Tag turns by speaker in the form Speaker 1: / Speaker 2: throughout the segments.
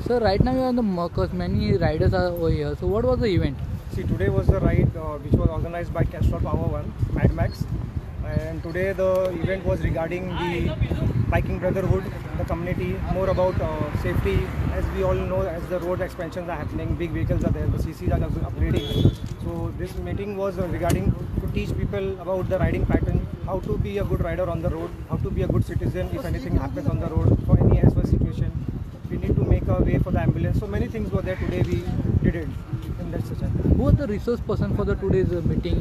Speaker 1: So right now you are on the Marcus. Many riders are over here. So what was the event?
Speaker 2: See, today was the ride which was organized by Castrol Power One, Mad Max. And today the event was regarding the biking brotherhood, the community, more about safety. As we all know, as the road expansions are happening, big vehicles are there, the CCs are upgrading. So this meeting was regarding to teach people about the riding pattern, how to be a good rider on the road, how to be a good citizen if anything happens on the road, for any adverse situation. We need to make a way for the ambulance. So many things were there today. We did it in that session.
Speaker 1: Who was the resource person for the today's meeting?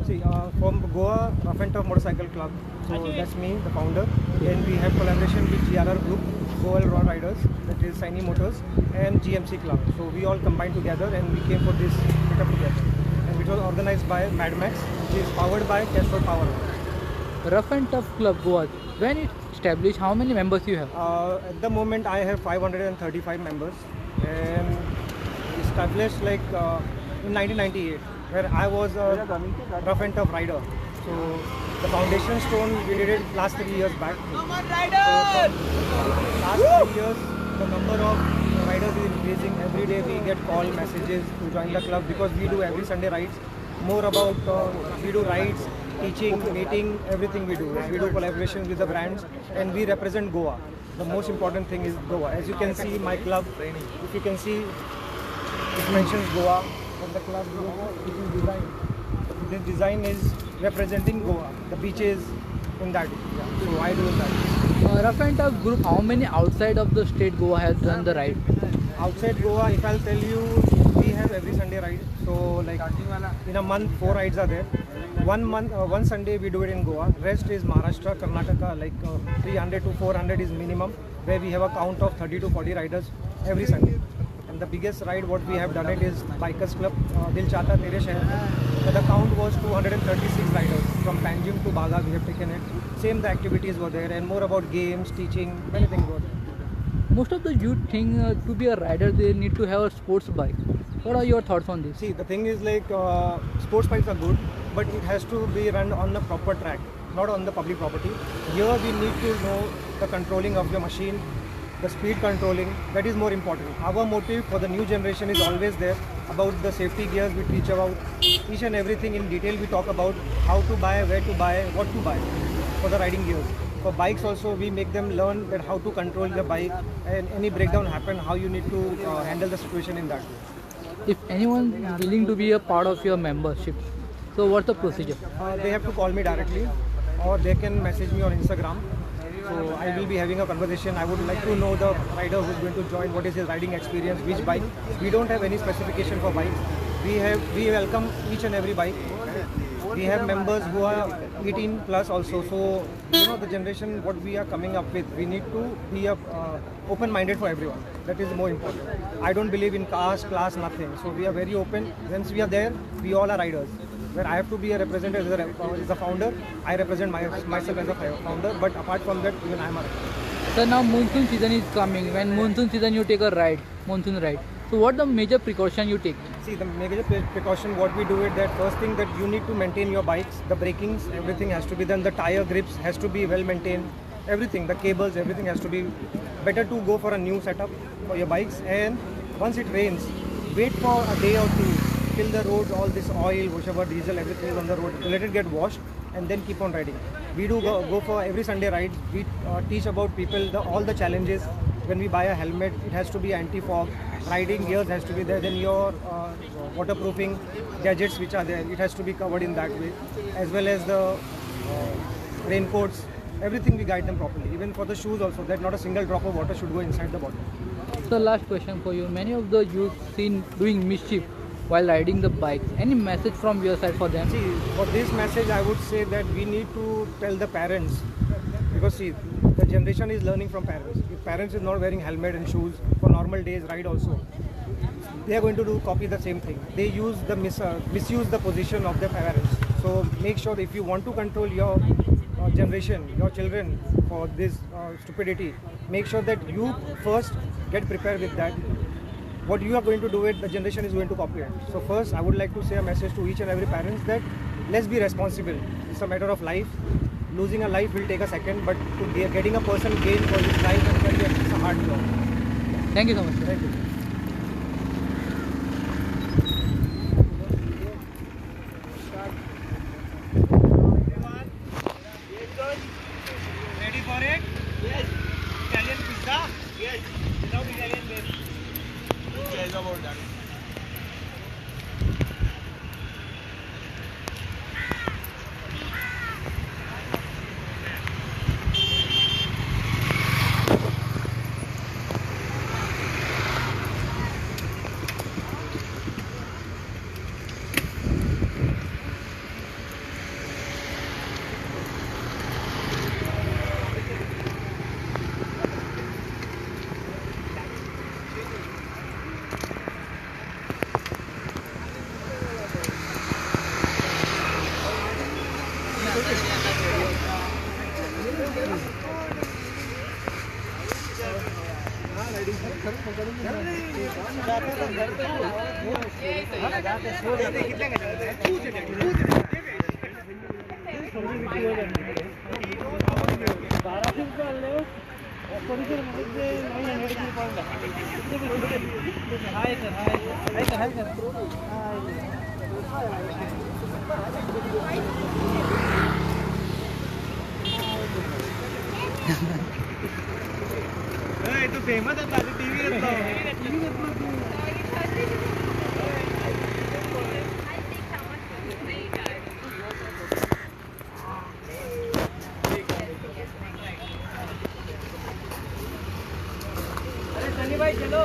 Speaker 2: See, from Goa Rough and Tough Motorcycle Club. So that's me, the founder. Then we have collaboration with GRR Group, Goa Raw Riders, that is Saini Motors, and GMC Club. So we all combined together and we came for this meetup together. And it was organized by Mad Max, which is powered by Castrol Power.
Speaker 1: Rough and Tough Club Goa. When it established, how many members you have?
Speaker 2: At the moment, I have 535 members, and established like in 1998, where I was a rough and tough rider. So the foundation stone we did it last 3 years back. Come on, riders! So last 3 years, the number of riders is increasing. Every day we get call messages to join the club because we do every Sunday rides. More about we do rides, teaching, meeting, everything we do. We do collaboration with the brands, and we represent Goa. The most important thing is Goa. As you can see, my club, if you can see, it mentions Goa from the club. It is design. This design is representing Goa, the beaches in that. Yeah. So I do that.
Speaker 1: Rough and Tough group, how many outside of the state Goa has done the ride?
Speaker 2: Outside Goa, if I'll tell you, we have every Sunday ride. So like in a month, 4 rides are there. One Sunday we do it in Goa. Rest is Maharashtra, Karnataka, like 300 to 400 is minimum, where we have a count of 30 to 40 riders every Sunday. And the biggest ride what we have done it is Bikers Club, Dil Chahta Tere Shehar Mein. The count was 236 riders. From Panjim to Baga we have taken it. Same the activities were there, and more about games, teaching, many things were there.
Speaker 1: Most of the youth think to be a rider they need to have a sports bike. What are your thoughts on this?
Speaker 2: See, the thing is like sports bikes are good, but it has to be run on the proper track, not on the public property. Here we need to know the controlling of your machine, the speed controlling, that is more important. Our motive for the new generation is always there about the safety gears. We teach about each and everything in detail. We talk about how to buy, where to buy, what to buy for the riding gears. For bikes also, we make them learn that how to control the bike, and any breakdown happen, how you need to handle the situation in that way.
Speaker 1: If anyone is willing to be a part of your membership, so what's the procedure?
Speaker 2: They have to call me directly, or they can message me on Instagram. So I will be having a conversation. I would like to know the rider who is going to join, what is his riding experience, which bike. We don't have any specification for bikes. We welcome each and every bike. We have members who are 18 plus also. So you know the generation what we are coming up with. We need to be open-minded for everyone. That is more important. I don't believe in caste, class, nothing. So we are very open. Once we are there, we all are riders. Where I have to be a representative as a founder, I represent myself as a founder. But apart from that, even I am a rider.
Speaker 1: So now monsoon season is coming. When monsoon season you take a ride, monsoon ride. So what the major precaution you take?
Speaker 2: See, the major precaution what we do is that first thing that you need to maintain your bikes, the brakings, everything has to be done. The tire grips has to be well maintained. Everything, the cables, everything has to be better to go for a new setup for your bikes. And once it rains, wait for a day or two till the roads, all this oil, whatever diesel, everything is on the road. Let it get washed and then keep on riding. We do go for every Sunday ride. We teach about people all the challenges. When we buy a helmet, it has to be anti-fog. Riding gears has to be there. Then your waterproofing gadgets which are there, it has to be covered in that way. As well as the raincoats, everything we guide them properly. Even for the shoes also, that not a single drop of water should go inside the bottle.
Speaker 1: So last question for you. Many of the youth seen doing mischief while riding the bikes. Any message from your side for them?
Speaker 2: See, for this message I would say that we need to tell the parents, because see, the generation is learning from parents. If parents is not wearing helmet and shoes for normal days ride also, they are going to copy the same thing. They use the misuse the position of their parents. So make sure if you want to control your generation, your children for this stupidity, make sure that you first get prepared with that. What you are going to do it, the generation is going to copy it. So first, I would like to say a message to each and every parents that let's be responsible. It's a matter of life. Losing a life will take a second, but getting a person gain for his life and career is a hard job.
Speaker 1: Thank you so much.
Speaker 2: Thank you.
Speaker 3: Ready for it? Yes. Italian pizza? Yes. Without Italian base. Who cares about that? तू famous आहे माझी TV येतो सनी भाई चलो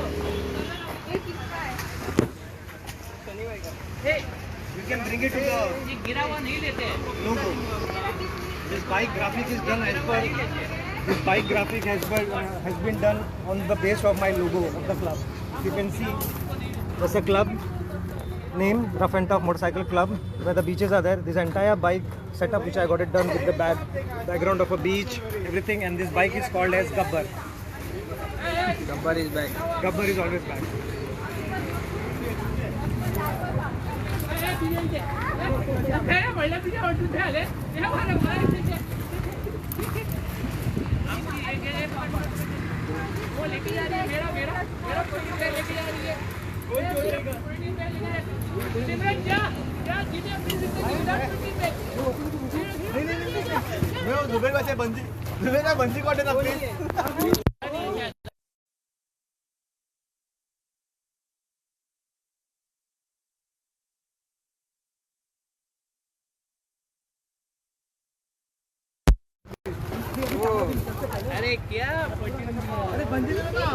Speaker 3: You can bring it to the गिरा हुआ नहीं लेते logo. This bike graphic is done as per. This bike graphic has been done on the base of my logo of the club. You can see there's a club name, Rough and Tough Motorcycle Club, where the beaches are there. This entire bike setup which I got it done with the background of a beach, everything, and this bike is called as Gabbar.
Speaker 1: Gabbar is back.
Speaker 2: Gabbar is always back. बंदी कोटे ना please
Speaker 1: अरे क्या
Speaker 2: अरे बंदी ना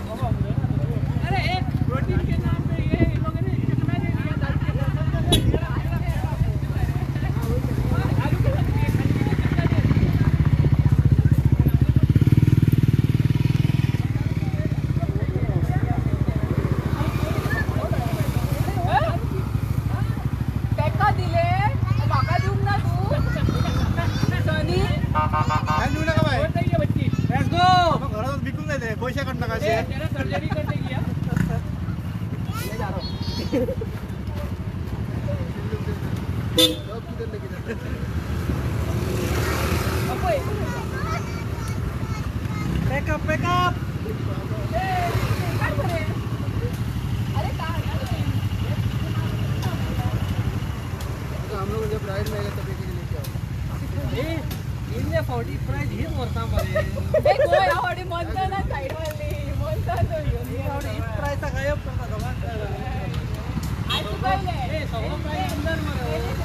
Speaker 3: अरे एक प्रोटीन के नाम पे ये इन लोगों ने चश्मा दे दिया दारू के आलू के साथ ये खाने के चश्मा दे
Speaker 4: टेका दिले माका देऊन ना तू सनी
Speaker 3: लेट्स गो
Speaker 2: घरात विकून जाते पैसे काढणार
Speaker 3: ए तेरा सर्जरी करने गया
Speaker 2: Pick up.
Speaker 4: काय करे अरे काय
Speaker 2: हम लोग जब राइड में गए तब एक लेके आओ
Speaker 3: इनने 40 प्राइस ही मोरता मारे
Speaker 4: एक गोय आवडी म्हणता ना साइड वाली म्हणता तो
Speaker 3: और इस प्राइस का गायब करता भगवान
Speaker 4: आज पहिले
Speaker 3: ए सगळं प्राइस अंदर मारे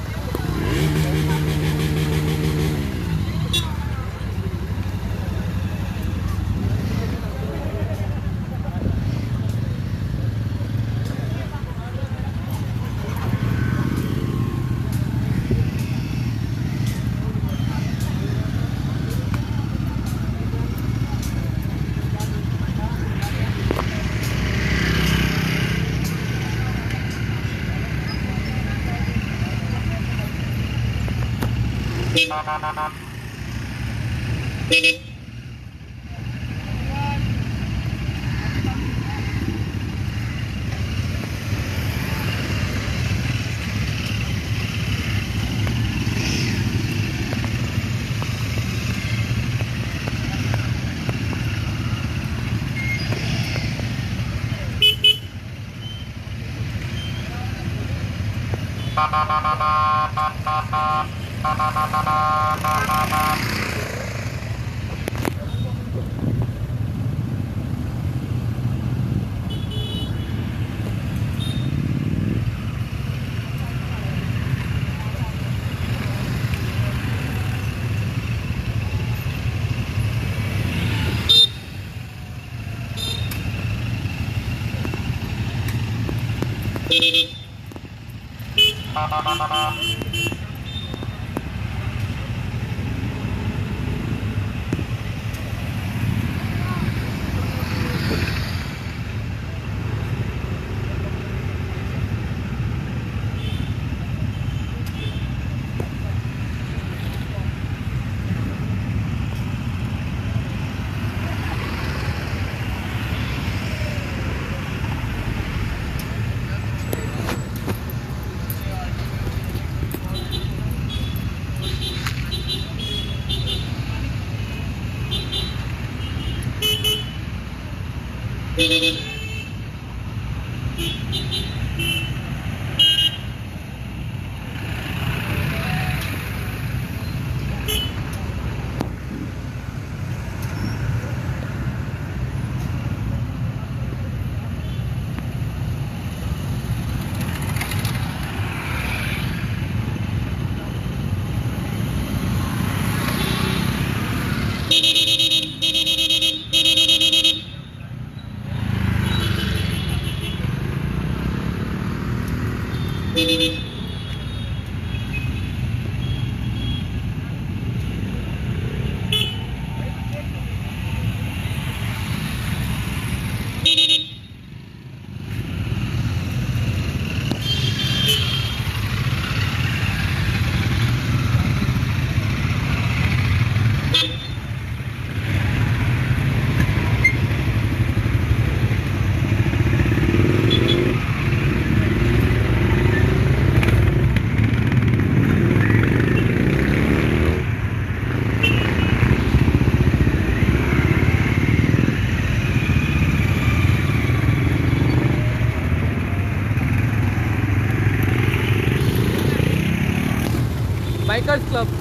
Speaker 1: Bikers Club.